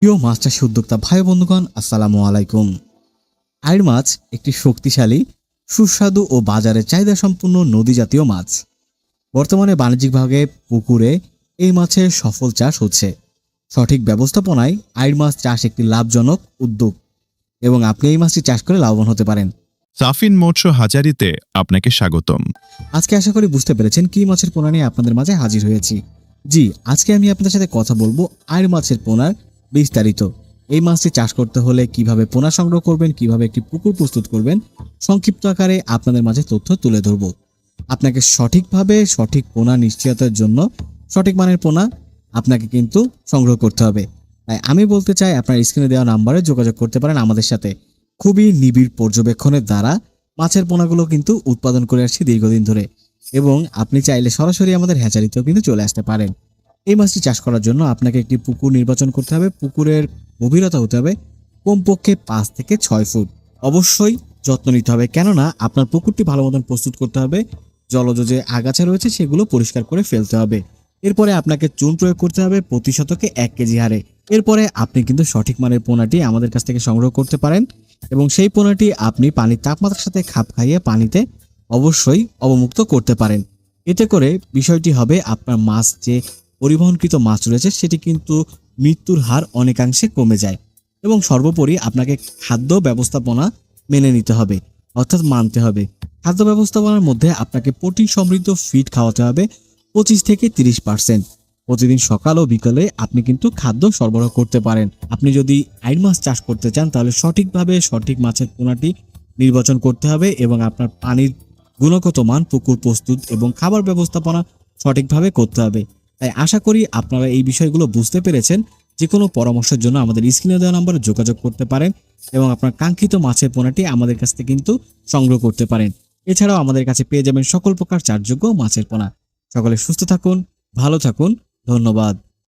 প্রিয় মাছ চাষী উদ্যোক্তা ভাই বন্ধুগণ, আসসালামু আলাইকুম। আইড় মাছ একটি শক্তিশালী, সুস্বাদু ও বাজারে চাহিদা সম্পন্ন নদী জাতীয় মাছ। বর্তমানে বাণিজ্যিকভাবে পুকুরে এই মাছের সফল চাষ হচ্ছে। সঠিক ব্যবস্থাপনায় আইড় মাছ চাষ একটি লাভজনক উদ্যোগ এবং আপনি এই মাছটি চাষ করে লাভবান হতে পারেন। সাফিন মৎস্য হাজারিতে আপনাকে স্বাগতম। আজকে আশা করি বুঝতে পেরেছেন কি মাছের পোনা নিয়ে আপনাদের মাঝে হাজির হয়েছি। জি, আজকে আমি আপনাদের সাথে কথা বলবো আইড় মাছের পোনার বিস্তারিত। এই মাছটি চাষ করতে হলে কিভাবে পোনা সংগ্রহ করবেন, কিভাবে একটি পুকুর প্রস্তুত করবেন, সংক্ষিপ্ত আকারে আপনাদের মাঝে তথ্য তুলে ধরব। আপনাকে সঠিকভাবে সঠিক পোনা নিশ্চয়তার জন্য সঠিক মানের পোনা আপনাকে কিন্তু সংগ্রহ করতে হবে। তাই আমি বলতে চাই, আপনার স্ক্রিনে দেওয়া নাম্বারে যোগাযোগ করতে পারেন আমাদের সাথে। খুবই নিবিড় পর্যবেক্ষণের দ্বারা মাছের পোনাগুলো কিন্তু উৎপাদন করে আসছি দীর্ঘদিন ধরে, এবং আপনি চাইলে সরাসরি আমাদের হ্যাচারিতেও কিন্তু চলে আসতে পারেন। এই মাছটি চাষ করার জন্য আপনাকে একটি পুকুর নির্বাচন করতে হবে। পুকুরের গভীরতা হতে হবে কমপক্ষে 5 থেকে 6 ফুট। অবশ্যই যত্ন নিতে হবে, কেননা আপনার পুকুরটি ভালো মতন প্রস্তুত করতে হবে। জলজ যে আগাছা রয়েছে সেগুলো পরিষ্কার করে ফেলতে হবে। এরপরে আপনাকে চুন প্রয়োগ করতে হবে প্রতি শতকে 1 কেজি হারে। এরপরে আপনি কিন্তু সঠিক মানের পোনাটি আমাদের কাছ থেকে সংগ্রহ করতে পারেন, এবং সেই পোনাটি আপনি পানির তাপমাত্রার সাথে খাপ খাইয়ে পানিতে অবশ্যই অবমুক্ত করতে পারেন। এতে করে বিষয়টি হবে, আপনার মাছ যে পরিবহনকৃত মাছ রয়েছে সেটি কিন্তু মৃত্যুর হার অনেকাংশে কমে যায়। এবং সর্বোপরি আপনাকে খাদ্য ব্যবস্থাপনা মেনে নিতে হবে, অর্থাৎ মানতে হবে। খাদ্য ব্যবস্থাপনার মধ্যে আপনাকে প্রোটিন সমৃদ্ধ ফিড খাওয়াতে হবে 25 থেকে 30%। প্রতিদিন সকাল ও বিকালে আপনি কিন্তু খাদ্য সরবরাহ করতে পারেন। আপনি যদি আইড় মাছ চাষ করতে চান তাহলে সঠিকভাবে সঠিক মাছের পোনাটি নির্বাচন করতে হবে, এবং আপনার পানির গুণগত মান, পুকুর প্রস্তুত এবং খাবার ব্যবস্থাপনা সঠিকভাবে করতে হবে। তাই আশা করি আপনারা এই বিষয়গুলো বুঝতে পেরেছেন। যে কোনো পরামর্শের জন্য আমাদের স্ক্রিনে দেওয়া নম্বরে যোগাযোগ করতে পারেন, এবং আপনার কাঙ্ক্ষিত মাছের পোনাটি আমাদের কাছ থেকে কিন্তু সংগ্রহ করতে পারেন। এছাড়াও আমাদের কাছে পেয়ে যাবেন সকল প্রকার চাষযোগ্য মাছের পোনা। সকলে সুস্থ থাকুন, ভালো থাকুন, ধন্যবাদ।